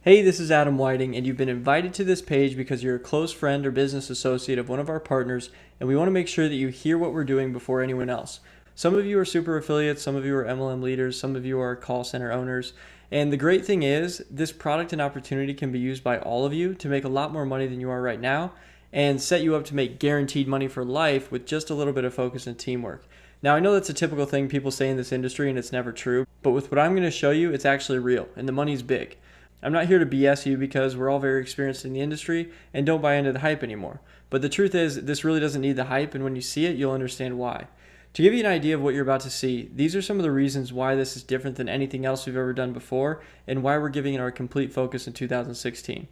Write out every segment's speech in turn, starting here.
Hey, this is Adam Whiting, and you've been invited to this page because you're a close friend or business associate of one of our partners, and we want to make sure that you hear what we're doing before anyone else. Some of you are super affiliates, some of you are MLM leaders, some of you are call center owners, and the great thing is this product and opportunity can be used by all of you to make a lot more money than you are right now and set you up to make guaranteed money for life with just a little bit of focus and teamwork. Now, I know that's a typical thing people say in this industry and it's never true, but with what I'm going to show you, it's actually real and the money's big. I'm not here to BS you because we're all very experienced in the industry and don't buy into the hype anymore. But the truth is, this really doesn't need the hype, and when you see it, you'll understand why. To give you an idea of what you're about to see, these are some of the reasons why this is different than anything else we've ever done before and why we're giving it our complete focus in 2016.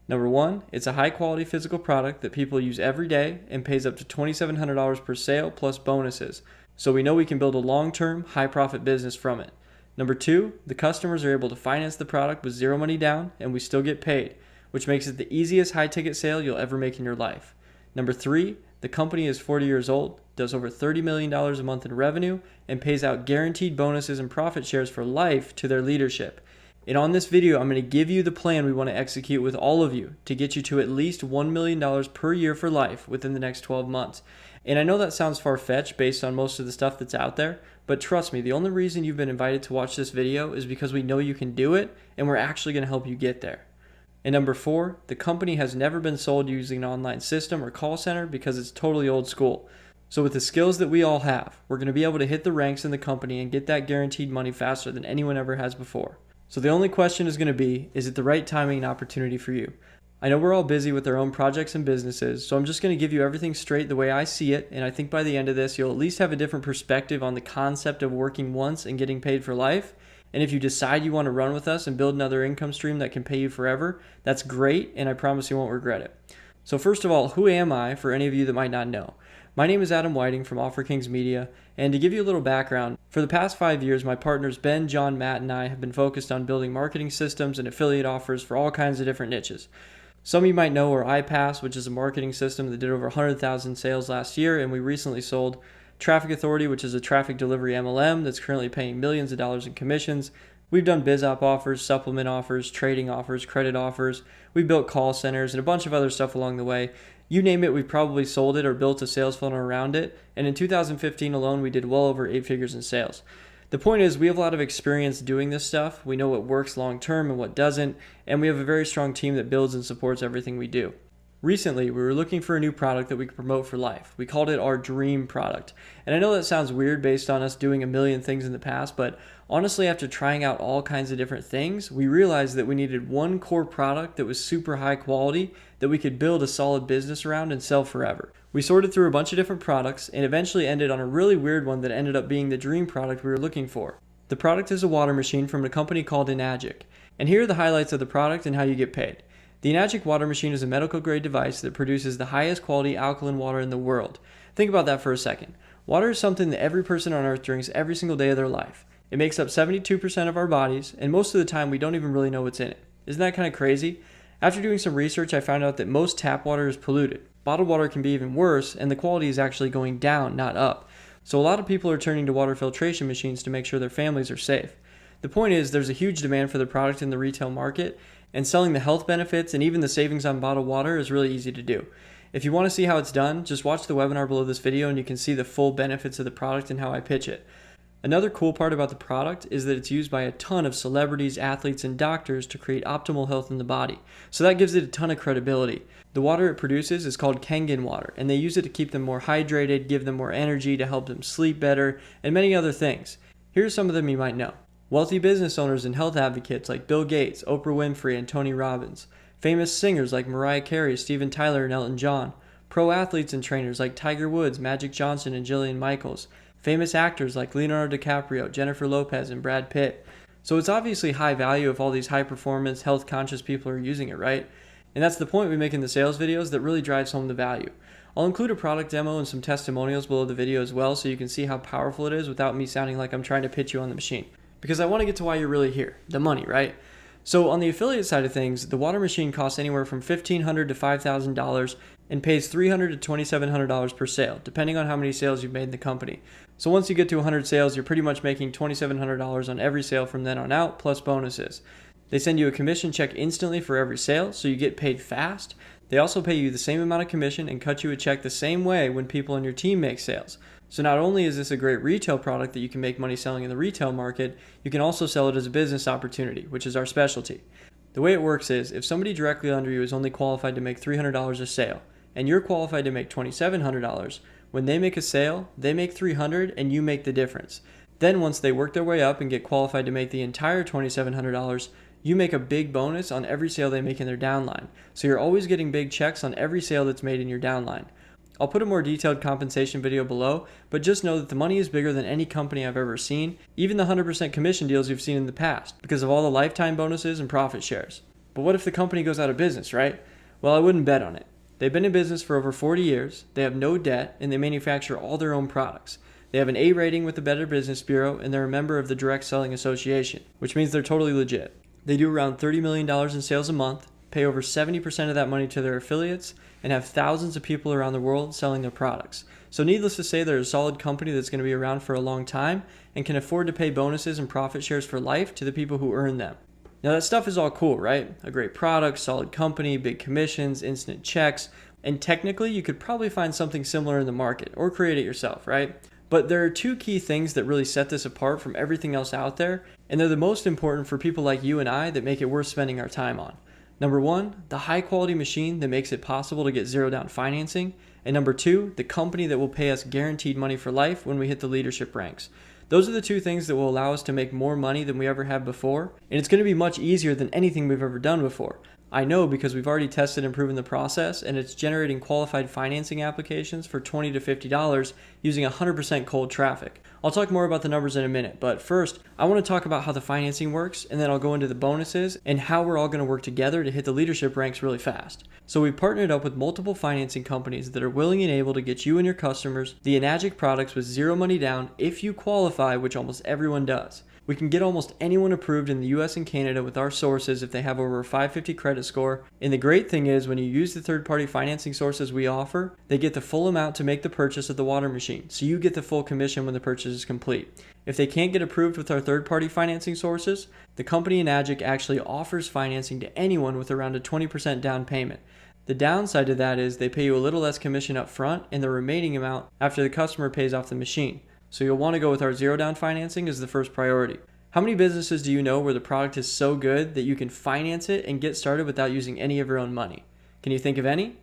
Number one, it's a high quality physical product that people use every day and pays up to $2,700 per sale plus bonuses. So we know we can build a long-term, high profit business from it. Number two, the customers are able to finance the product with zero money down and we still get paid, which makes it the easiest high ticket sale you'll ever make in your life. Number three, the company is 40 years old, does over $30 million a month in revenue, and pays out guaranteed bonuses and profit shares for life to their leadership. And on this video, I'm going to give you the plan we want to execute with all of you to get you to at least $1 million per year for life within the next 12 months. And I know that sounds far-fetched based on most of the stuff that's out there, but trust me, the only reason you've been invited to watch this video is because we know you can do it and we're actually going to help you get there. And number four, the company has never been sold using an online system or call center because it's totally old school. So with the skills that we all have, we're going to be able to hit the ranks in the company and get that guaranteed money faster than anyone ever has before. So the only question is going to be, is it the right timing and opportunity for you? I know we're all busy with our own projects and businesses, so I'm just going to give you everything straight the way I see it, and I think by the end of this, you'll at least have a different perspective on the concept of working once and getting paid for life. And if you decide you want to run with us and build another income stream that can pay you forever, that's great, and I promise you won't regret it. So first of all, who am I for any of you that might not know? My name is Adam Whiting from Offer Kings Media, and to give you a little background, for the past 5 years, my partners Ben, John, Matt, and I have been focused on building marketing systems and affiliate offers for all kinds of different niches. Some of you might know are iPass, which is a marketing system that did over 100,000 sales last year, and we recently sold Traffic Authority, which is a traffic delivery MLM that's currently paying millions of dollars in commissions. We've done BizOp offers, supplement offers, trading offers, credit offers. We've built call centers and a bunch of other stuff along the way. You name it, we've probably sold it or built a sales funnel around it. And in 2015 alone, we did well over 8 figures in sales. The point is, we have a lot of experience doing this stuff. We know what works long term and what doesn't, and we have a very strong team that builds and supports everything we do. Recently, we were looking for a new product that we could promote for life. We called it our dream product. And I know that sounds weird based on us doing a million things in the past, but honestly, after trying out all kinds of different things, we realized that we needed one core product that was super high quality that we could build a solid business around and sell forever. We sorted through a bunch of different products and eventually ended on a really weird one that ended up being the dream product we were looking for. The product is a water machine from a company called Enagic. And here are the highlights of the product and how you get paid. The Enagic water machine is a medical grade device that produces the highest quality alkaline water in the world. Think about that for a second. Water is something that every person on earth drinks every single day of their life. It makes up 72% of our bodies, and most of the time we don't even really know what's in it. Isn't that kind of crazy? After doing some research, I found out that most tap water is polluted. Bottled water can be even worse, and the quality is actually going down, not up. So a lot of people are turning to water filtration machines to make sure their families are safe. The point is, there's a huge demand for the product in the retail market, and selling the health benefits and even the savings on bottled water is really easy to do. If you want to see how it's done, just watch the webinar below this video and you can see the full benefits of the product and how I pitch it. Another cool part about the product is that it's used by a ton of celebrities, athletes, and doctors to create optimal health in the body. So that gives it a ton of credibility. The water it produces is called Kangen water, and they use it to keep them more hydrated, give them more energy, to help them sleep better, and many other things. Here's some of them you might know. Wealthy business owners and health advocates like Bill Gates, Oprah Winfrey, and Tony Robbins. Famous singers like Mariah Carey, Steven Tyler, and Elton John. Pro athletes and trainers like Tiger Woods, Magic Johnson, and Jillian Michaels. Famous actors like Leonardo DiCaprio, Jennifer Lopez, and Brad Pitt. So it's obviously high value if all these high performance, health conscious people are using it, right? And that's the point we make in the sales videos that really drives home the value. I'll include a product demo and some testimonials below the video as well so you can see how powerful it is without me sounding like I'm trying to pitch you on the machine. Because I want to get to why you're really here, the money, right? So on the affiliate side of things, the water machine costs anywhere from $1,500 to $5,000 and pays $300 to $2,700 per sale, depending on how many sales you've made in the company. So once you get to 100 sales, you're pretty much making $2,700 on every sale from then on out, plus bonuses. They send you a commission check instantly for every sale, so you get paid fast. They also pay you the same amount of commission and cut you a check the same way when people on your team make sales. So not only is this a great retail product that you can make money selling in the retail market, you can also sell it as a business opportunity, which is our specialty. The way it works is, if somebody directly under you is only qualified to make $300 a sale, and you're qualified to make $2,700, when they make a sale, they make $300 and you make the difference. Then once they work their way up and get qualified to make the entire $2,700, you make a big bonus on every sale they make in their downline. So you're always getting big checks on every sale that's made in your downline. I'll put a more detailed compensation video below, but just know that the money is bigger than any company I've ever seen, even the 100% commission deals you've seen in the past, because of all the lifetime bonuses and profit shares. But what if the company goes out of business, right? Well, I wouldn't bet on it. They've been in business for over 40 years, they have no debt, and they manufacture all their own products. They have an A rating with the Better Business Bureau, and they're a member of the Direct Selling Association, which means they're totally legit. They do around $30 million in sales a month, pay over 70% of that money to their affiliates, and have thousands of people around the world selling their products. So needless to say, they're a solid company that's going to be around for a long time and can afford to pay bonuses and profit shares for life to the people who earn them. Now that stuff is all cool, right? A great product, solid company, big commissions, instant checks, and technically you could probably find something similar in the market or create it yourself, right? But there are two key things that really set this apart from everything else out there, and they're the most important for people like you and I that make it worth spending our time on. Number one, the high quality machine that makes it possible to get zero down financing. And number two, the company that will pay us guaranteed money for life when we hit the leadership ranks. Those are the two things that will allow us to make more money than we ever have before. And it's going to be much easier than anything we've ever done before. I know because we've already tested and proven the process, and it's generating qualified financing applications for $20 to $50 using 100% cold traffic. I'll talk more about the numbers in a minute, but first, I want to talk about how the financing works, and then I'll go into the bonuses and how we're all going to work together to hit the leadership ranks really fast. So we've partnered up with multiple financing companies that are willing and able to get you and your customers the Enagic products with zero money down if you qualify, which almost everyone does. We can get almost anyone approved in the US and Canada with our sources if they have over a 550 credit score. And the great thing is when you use the third-party financing sources we offer, they get the full amount to make the purchase of the water machine. So you get the full commission when the purchase is complete. If they can't get approved with our third-party financing sources, the company Enagic actually offers financing to anyone with around a 20% down payment. The downside to that is they pay you a little less commission up front and the remaining amount after the customer pays off the machine. So you'll want to go with our zero down financing as the first priority. How many businesses do you know where the product is so good that you can finance it and get started without using any of your own money? Can you think of any?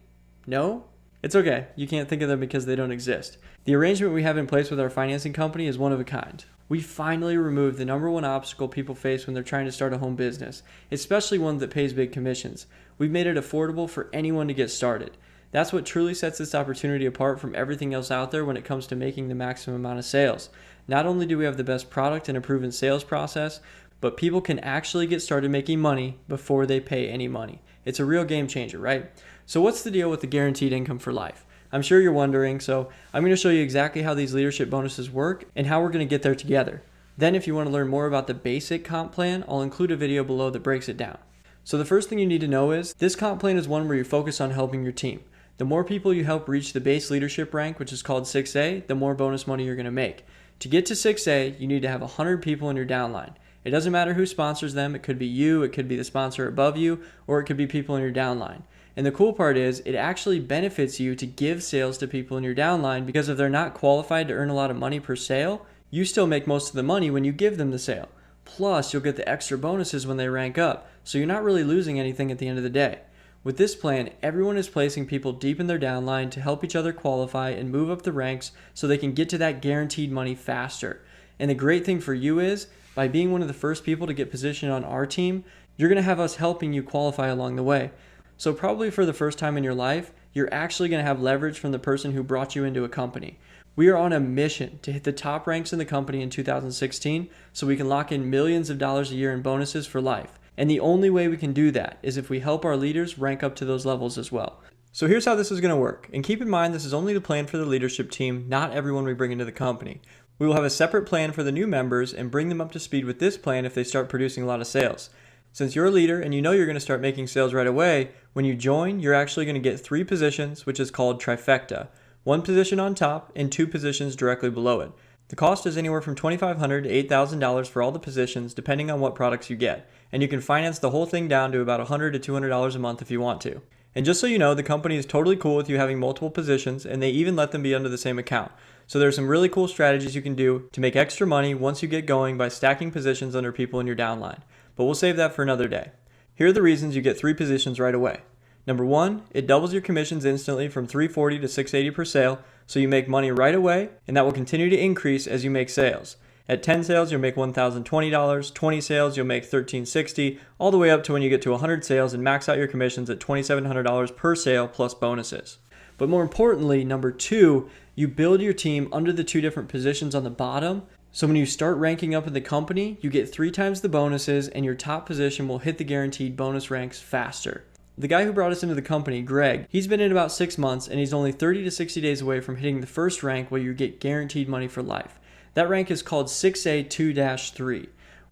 No? It's okay. You can't think of them because they don't exist. The arrangement we have in place with our financing company is one of a kind. We finally removed the number one obstacle people face when they're trying to start a home business, especially one that pays big commissions. We've made it affordable for anyone to get started. That's what truly sets this opportunity apart from everything else out there when it comes to making the maximum amount of sales. Not only do we have the best product and a proven sales process, but people can actually get started making money before they pay any money. It's a real game changer, right? So what's the deal with the guaranteed income for life? I'm sure you're wondering, so I'm going to show you exactly how these leadership bonuses work and how we're going to get there together. Then if you want to learn more about the basic comp plan, I'll include a video below that breaks it down. So the first thing you need to know is this comp plan is one where you focus on helping your team. The more people you help reach the base leadership rank, which is called 6A, the more bonus money you're going to make. To get to 6A, you need to have 100 people in your downline. It doesn't matter who sponsors them. It could be you, it could be the sponsor above you, or it could be people in your downline. And the cool part is it actually benefits you to give sales to people in your downline because if they're not qualified to earn a lot of money per sale, you still make most of the money when you give them the sale. Plus, you'll get the extra bonuses when they rank up, so you're not really losing anything at the end of the day. With this plan, everyone is placing people deep in their downline to help each other qualify and move up the ranks so they can get to that guaranteed money faster. And the great thing for you is, by being one of the first people to get positioned on our team, you're going to have us helping you qualify along the way. So probably for the first time in your life, you're actually going to have leverage from the person who brought you into a company. We are on a mission to hit the top ranks in the company in 2016 so we can lock in millions of dollars a year in bonuses for life. And the only way we can do that is if we help our leaders rank up to those levels as well. So here's how this is going to work. And keep in mind, this is only the plan for the leadership team, not everyone we bring into the company. We will have a separate plan for the new members and bring them up to speed with this plan if they start producing a lot of sales. Since you're a leader and you know you're going to start making sales right away, when you join, you're actually going to get 3 positions, which is called trifecta. 1 position on top and 2 positions directly below it. The cost is anywhere from $2,500 to $8,000 for all the positions, depending on what products you get, and you can finance the whole thing down to about $100 to $200 a month if you want to. And just so you know, the company is totally cool with you having multiple positions, and they even let them be under the same account. So there's some really cool strategies you can do to make extra money once you get going by stacking positions under people in your downline. But we'll save that for another day. Here are the reasons you get 3 positions right away. Number 1, it doubles your commissions instantly from $340 to $680 per sale, so you make money right away, and that will continue to increase as you make sales. At 10 sales, you'll make $1,020, 20 sales, you'll make $1,360, all the way up to when you get to 100 sales and max out your commissions at $2,700 per sale plus bonuses. But more importantly, number 2, you build your team under the 2 different positions on the bottom, so when you start ranking up in the company, you get 3 times the bonuses and your top position will hit the guaranteed bonus ranks faster. The guy who brought us into the company, Greg, he's been in about 6 months and he's only 30 to 60 days away from hitting the first rank where you get guaranteed money for life. That rank is called 6A2-3.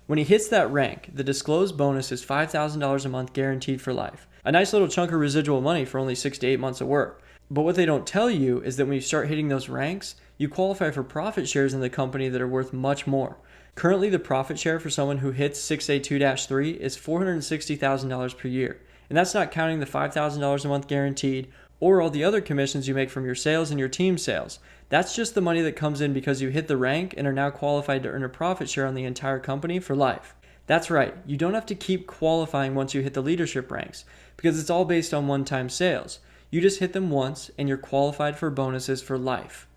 When he hits that rank, the disclosed bonus is $5,000 a month guaranteed for life. A nice little chunk of residual money for only 6 to 8 months of work. But what they don't tell you is that when you start hitting those ranks, you qualify for profit shares in the company that are worth much more. Currently, the profit share for someone who hits 6A2-3 is $460,000 per year. And that's not counting the $5,000 a month guaranteed or all the other commissions you make from your sales and your team sales. That's just the money that comes in because you hit the rank and are now qualified to earn a profit share on the entire company for life. That's right, you don't have to keep qualifying once you hit the leadership ranks because it's all based on one-time sales. You just hit them once and you're qualified for bonuses for life.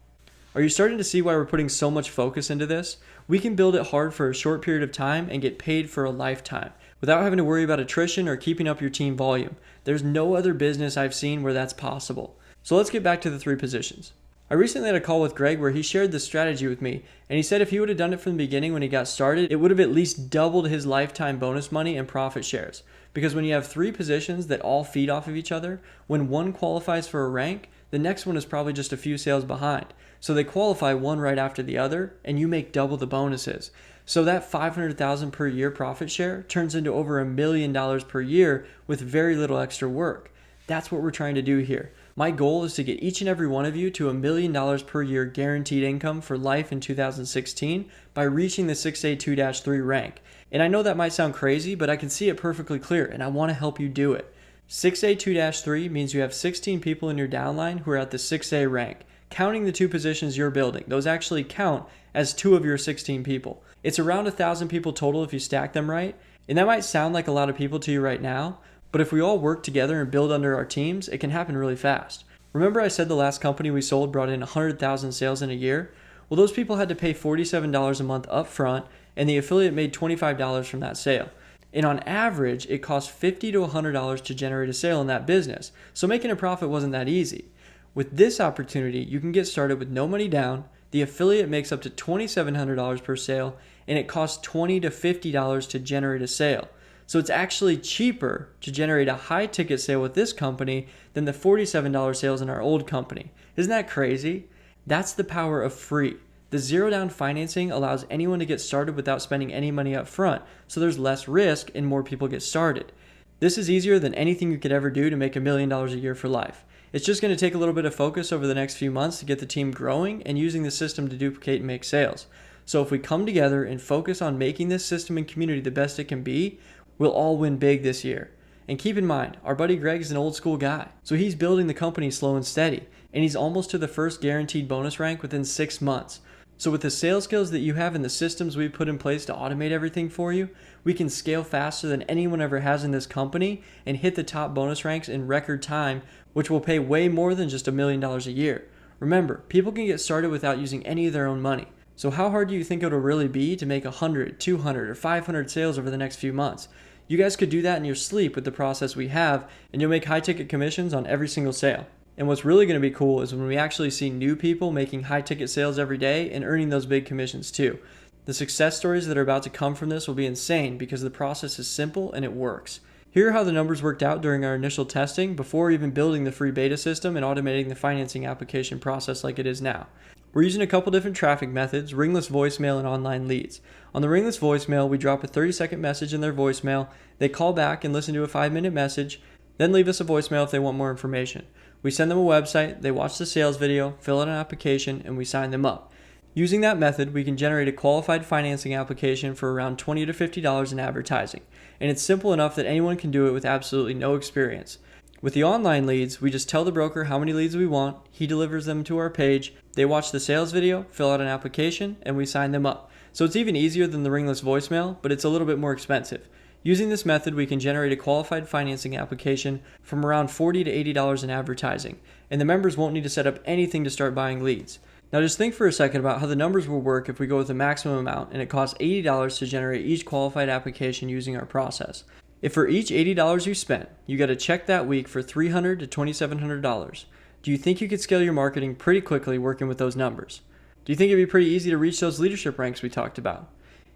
Are you starting to see why we're putting so much focus into this? We can build it hard for a short period of time and get paid for a lifetime without having to worry about attrition or keeping up your team volume. There's no other business I've seen where that's possible. So let's get back to the 3 positions. I recently had a call with Greg where he shared this strategy with me, and he said if he would have done it from the beginning when he got started, it would have at least doubled his lifetime bonus money and profit shares. Because when you have 3 positions that all feed off of each other, when one qualifies for a rank, the next one is probably just a few sales behind. So they qualify one right after the other, and you make double the bonuses. So that $500,000 per year profit share turns into over $1 million per year with very little extra work. That's what we're trying to do here. My goal is to get each and every one of you to $1 million per year guaranteed income for life in 2016 by reaching the 6A2-3 rank. And I know that might sound crazy, but I can see it perfectly clear, and I want to help you do it. 6A2-3 means you have 16 people in your downline who are at the 6A rank. Counting the 2 positions you're building, those actually count as 2 of your 16 people. It's around 1,000 people total if you stack them right, and that might sound like a lot of people to you right now, but if we all work together and build under our teams, it can happen really fast. Remember I said the last company we sold brought in 100,000 sales in a year? Well, those people had to pay $47 a month up front, and the affiliate made $25 from that sale. And on average, it cost $50 to $100 to generate a sale in that business, so making a profit wasn't that easy. With this opportunity, you can get started with no money down, the affiliate makes up to $2,700 per sale, and it costs $20 to $50 to generate a sale. So it's actually cheaper to generate a high ticket sale with this company than the $47 sales in our old company. Isn't that crazy? That's the power of free. The zero down financing allows anyone to get started without spending any money up front, so there's less risk and more people get started. This is easier than anything you could ever do to make $1 million a year for life. It's just going to take a little bit of focus over the next few months to get the team growing and using the system to duplicate and make sales. So if we come together and focus on making this system and community the best it can be, we'll all win big this year. And keep in mind, our buddy Greg is an old school guy, so he's building the company slow and steady, and he's almost to the first guaranteed bonus rank within 6 months. So with the sales skills that you have and the systems we've put in place to automate everything for you, we can scale faster than anyone ever has in this company and hit the top bonus ranks in record time, which will pay way more than just $1 million a year. Remember, people can get started without using any of their own money. So how hard do you think it'll really be to make 100, 200, or 500 sales over the next few months? You guys could do that in your sleep with the process we have, and you'll make high ticket commissions on every single sale. And what's really going to be cool is when we actually see new people making high ticket sales every day and earning those big commissions too. The success stories that are about to come from this will be insane because the process is simple and it works. Here are how the numbers worked out during our initial testing before even building the free beta system and automating the financing application process like it is now. We're using a couple different traffic methods, ringless voicemail and online leads. On the ringless voicemail, we drop a 30-second message in their voicemail, they call back and listen to a 5-minute message, then leave us a voicemail if they want more information. We send them a website, they watch the sales video, fill out an application, and we sign them up. Using that method, we can generate a qualified financing application for around $20 to $50 in advertising, and it's simple enough that anyone can do it with absolutely no experience. With the online leads, we just tell the broker how many leads we want, he delivers them to our page, they watch the sales video, fill out an application, and we sign them up. So it's even easier than the ringless voicemail, but it's a little bit more expensive. Using this method, we can generate a qualified financing application from around $40 to $80 in advertising, and the members won't need to set up anything to start buying leads. Now just think for a second about how the numbers will work if we go with the maximum amount and it costs $80 to generate each qualified application using our process. If for each $80 you spent, you get a check that week for $300 to $2,700, do you think you could scale your marketing pretty quickly working with those numbers? Do you think it'd be pretty easy to reach those leadership ranks we talked about?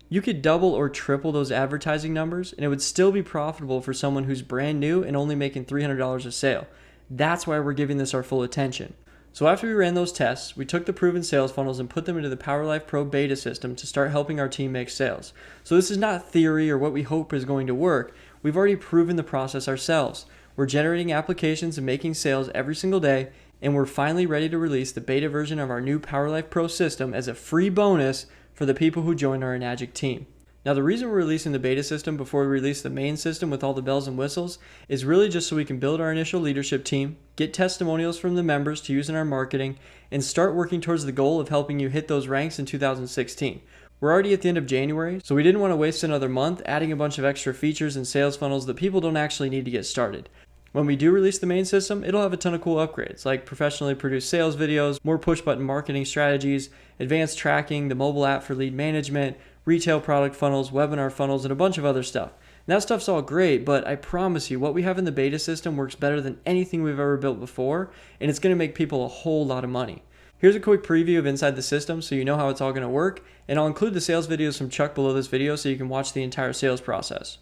You could double or triple those advertising numbers and it would still be profitable for someone who's brand new and only making $300 a sale. That's why we're giving this our full attention. So after we ran those tests, we took the proven sales funnels and put them into the PowerLife Pro beta system to start helping our team make sales. So this is not theory or what we hope is going to work. We've already proven the process ourselves. We're generating applications and making sales every single day, and we're finally ready to release the beta version of our new PowerLife Pro system as a free bonus for the people who join our Enagic team. Now the reason we're releasing the beta system before we release the main system with all the bells and whistles is really just so we can build our initial leadership team, get testimonials from the members to use in our marketing, and start working towards the goal of helping you hit those ranks in 2016. We're already at the end of January, so we didn't want to waste another month adding a bunch of extra features and sales funnels that people don't actually need to get started. When we do release the main system, it'll have a ton of cool upgrades like professionally produced sales videos, more push button marketing strategies, advanced tracking, the mobile app for lead management, retail product funnels, webinar funnels, and a bunch of other stuff. And that stuff's all great, but I promise you what we have in the beta system works better than anything we've ever built before, and it's going to make people a whole lot of money. Here's a quick preview of inside the system so you know how it's all going to work, and I'll include the sales videos from Chuck below this video so you can watch the entire sales process.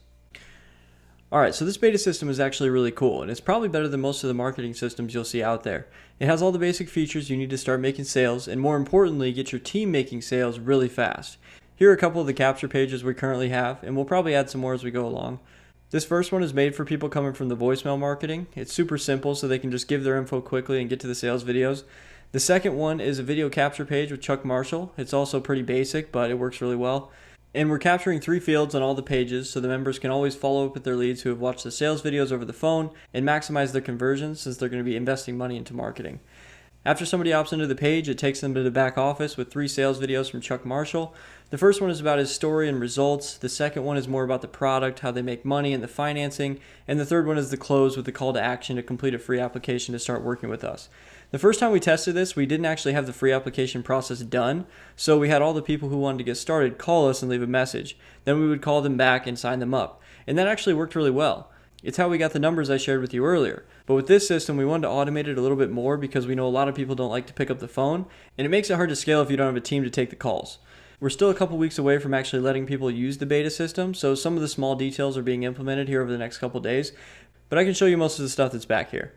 Alright, so this beta system is actually really cool, and it's probably better than most of the marketing systems you'll see out there. It has all the basic features you need to start making sales, and more importantly, get your team making sales really fast. Here are a couple of the capture pages we currently have, and we'll probably add some more as we go along. This first one is made for people coming from the voicemail marketing. It's super simple so they can just give their info quickly and get to the sales videos. The second one is a video capture page with Chuck Marshall. It's also pretty basic, but it works really well. And we're capturing 3 fields on all the pages so the members can always follow up with their leads who have watched the sales videos over the phone and maximize their conversions since they're going to be investing money into marketing. After somebody opts into the page, it takes them to the back office with 3 sales videos from Chuck Marshall. The first one is about his story and results. The second one is more about the product, how they make money, and the financing. And the third one is the close with the call to action to complete a free application to start working with us. The first time we tested this, we didn't actually have the free application process done, so we had all the people who wanted to get started call us and leave a message. Then we would call them back and sign them up. And that actually worked really well. It's how we got the numbers I shared with you earlier. But with this system, we wanted to automate it a little bit more because we know a lot of people don't like to pick up the phone, and it makes it hard to scale if you don't have a team to take the calls. We're still a couple weeks away from actually letting people use the beta system, so some of the small details are being implemented here over the next couple days, but I can show you most of the stuff that's back here.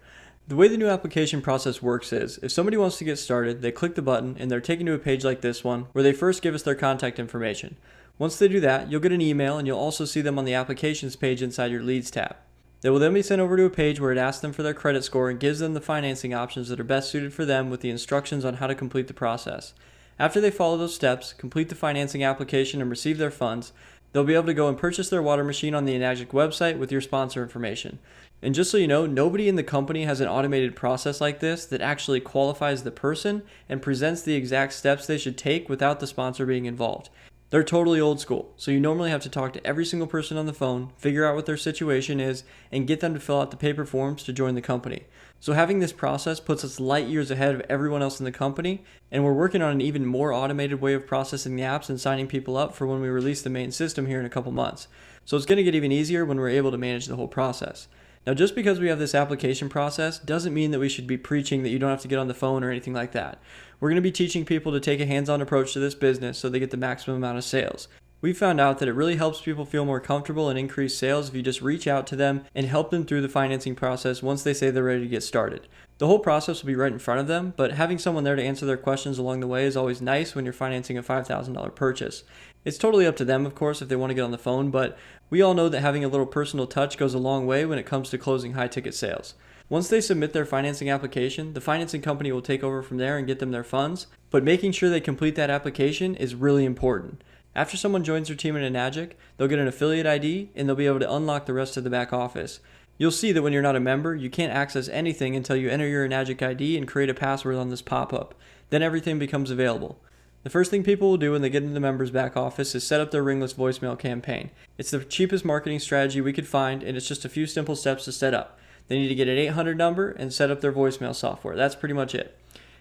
The way the new application process works is, if somebody wants to get started, they click the button and they're taken to a page like this one where they first give us their contact information. Once they do that, you'll get an email and you'll also see them on the applications page inside your leads tab. They will then be sent over to a page where it asks them for their credit score and gives them the financing options that are best suited for them with the instructions on how to complete the process. After they follow those steps, complete the financing application and receive their funds, they'll be able to go and purchase their water machine on the Enagic website with your sponsor information. And just so you know, nobody in the company has an automated process like this that actually qualifies the person and presents the exact steps they should take without the sponsor being involved. They're totally old school, so you normally have to talk to every single person on the phone, figure out what their situation is, and get them to fill out the paper forms to join the company. So having this process puts us light years ahead of everyone else in the company, and we're working on an even more automated way of processing the apps and signing people up for when we release the main system here in a couple months. So it's going to get even easier when we're able to manage the whole process. Now, just because we have this application process doesn't mean that we should be preaching that you don't have to get on the phone or anything like that. We're going to be teaching people to take a hands-on approach to this business so they get the maximum amount of sales. We found out that it really helps people feel more comfortable and increase sales if you just reach out to them and help them through the financing process once they say they're ready to get started. The whole process will be right in front of them, but having someone there to answer their questions along the way is always nice when you're financing a $5,000 purchase. It's totally up to them, of course, if they want to get on the phone, but we all know that having a little personal touch goes a long way when it comes to closing high-ticket sales. Once they submit their financing application, the financing company will take over from there and get them their funds, but making sure they complete that application is really important. After someone joins their team in Enagic, they'll get an affiliate ID and they'll be able to unlock the rest of the back office. You'll see that when you're not a member, you can't access anything until you enter your Enagic ID and create a password on this pop-up. Then everything becomes available. The first thing people will do when they get into the members back office is set up their ringless voicemail campaign. It's the cheapest marketing strategy we could find, and it's just a few simple steps to set up. They need to get an 800 number and set up their voicemail software. That's pretty much it.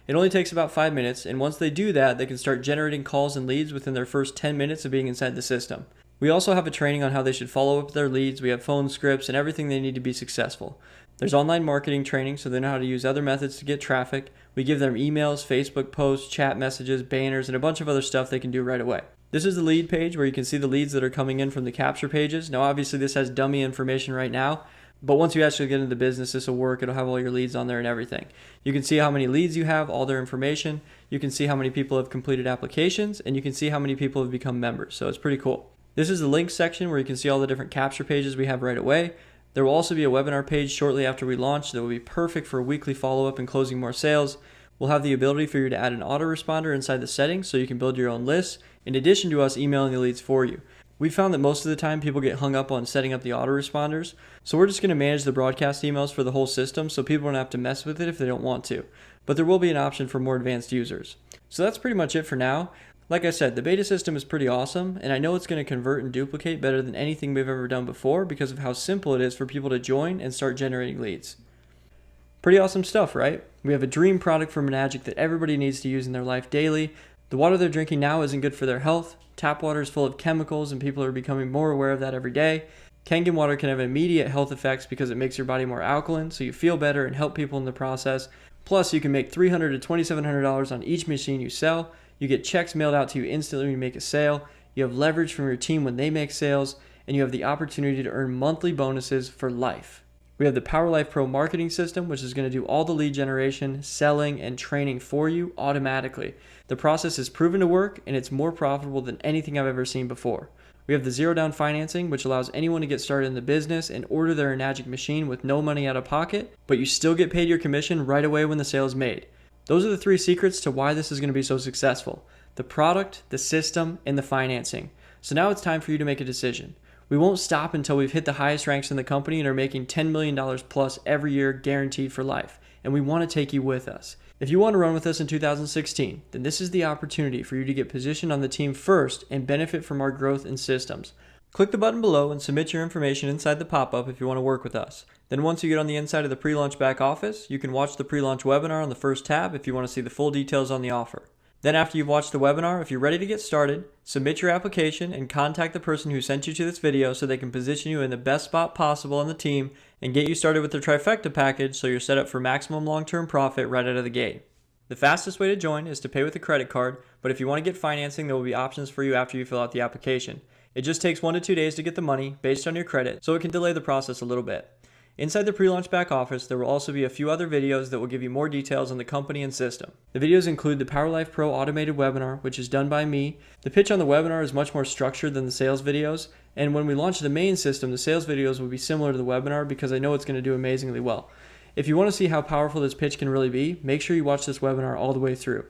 It only takes about 5 minutes, and once they do that, they can start generating calls and leads within their first 10 minutes of being inside the system. We also have a training on how they should follow up with their leads. We have phone scripts and everything they need to be successful. There's online marketing training so they know how to use other methods to get traffic. We give them emails, Facebook posts, chat messages, banners, and a bunch of other stuff they can do right away. This is the lead page where you can see the leads that are coming in from the capture pages. Now obviously this has dummy information right now, but once you actually get into the business, this will work. It'll have all your leads on there and everything. You can see how many leads you have, all their information. You can see how many people have completed applications, and you can see how many people have become members. So it's pretty cool. This is the links section where you can see all the different capture pages we have right away. There will also be a webinar page shortly after we launch that will be perfect for weekly follow-up and closing more sales. We'll have the ability for you to add an autoresponder inside the settings so you can build your own lists, in addition to us emailing the leads for you. We found that most of the time people get hung up on setting up the autoresponders, so we're just going to manage the broadcast emails for the whole system so people don't have to mess with it if they don't want to. But there will be an option for more advanced users. So that's pretty much it for now. Like I said, the beta system is pretty awesome, and I know it's going to convert and duplicate better than anything we've ever done before because of how simple it is for people to join and start generating leads. Pretty awesome stuff, right? We have a dream product from Enagic that everybody needs to use in their life daily. The water they're drinking now isn't good for their health. Tap water is full of chemicals, and people are becoming more aware of that every day. Kangen water can have immediate health effects because it makes your body more alkaline, so you feel better and help people in the process. Plus, you can make $300 to $2,700 on each machine you sell. You get checks mailed out to you instantly when you make a sale. You have leverage from your team when they make sales, and you have the opportunity to earn monthly bonuses for life. We have the PowerLife Pro marketing system, which is going to do all the lead generation, selling, and training for you automatically. The process is proven to work, and it's more profitable than anything I've ever seen before. We have the zero down financing, which allows anyone to get started in the business and order their Enagic machine with no money out of pocket, but you still get paid your commission right away when the sale is made. Those are the 3 secrets to why this is going to be so successful: the product, the system, and the financing. So now it's time for you to make a decision. We won't stop until we've hit the highest ranks in the company and are making $10 million plus every year guaranteed for life, and we want to take you with us. If you want to run with us in 2016, then this is the opportunity for you to get positioned on the team first and benefit from our growth and systems. Click the button below and submit your information inside the pop-up if you want to work with us. Then once you get on the inside of the pre-launch back office, you can watch the pre-launch webinar on the first tab if you want to see the full details on the offer. Then after you've watched the webinar, if you're ready to get started, submit your application and contact the person who sent you to this video so they can position you in the best spot possible on the team and get you started with the trifecta package so you're set up for maximum long-term profit right out of the gate. The fastest way to join is to pay with a credit card, but if you want to get financing, there will be options for you after you fill out the application. It just takes 1 to 2 days to get the money based on your credit, so it can delay the process a little bit. Inside the pre-launch back office, there will also be a few other videos that will give you more details on the company and system. The videos include the PowerLife Pro automated webinar, which is done by me. The pitch on the webinar is much more structured than the sales videos, and when we launch the main system, the sales videos will be similar to the webinar because I know it's going to do amazingly well. If you want to see how powerful this pitch can really be, make sure you watch this webinar all the way through.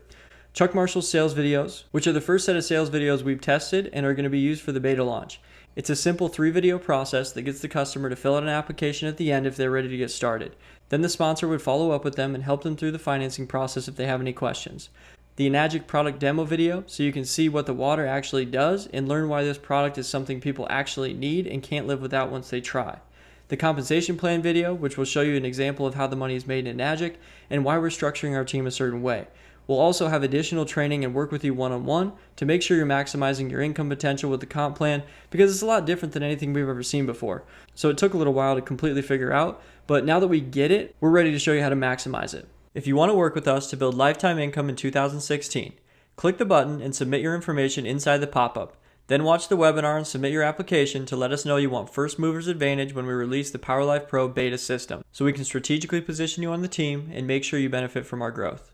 Chuck Marshall's sales videos, which are the first set of sales videos we've tested and are going to be used for the beta launch. It's a simple 3-video process that gets the customer to fill out an application at the end if they're ready to get started. Then the sponsor would follow up with them and help them through the financing process if they have any questions. The Enagic product demo video, so you can see what the water actually does and learn why this product is something people actually need and can't live without once they try. The compensation plan video, which will show you an example of how the money is made in Enagic and why we're structuring our team a certain way. We'll also have additional training and work with you one-on-one to make sure you're maximizing your income potential with the comp plan because it's a lot different than anything we've ever seen before. So it took a little while to completely figure out, but now that we get it, we're ready to show you how to maximize it. If you want to work with us to build lifetime income in 2016, click the button and submit your information inside the pop-up. Then watch the webinar and submit your application to let us know you want first mover's advantage when we release the PowerLife Pro beta system, so we can strategically position you on the team and make sure you benefit from our growth.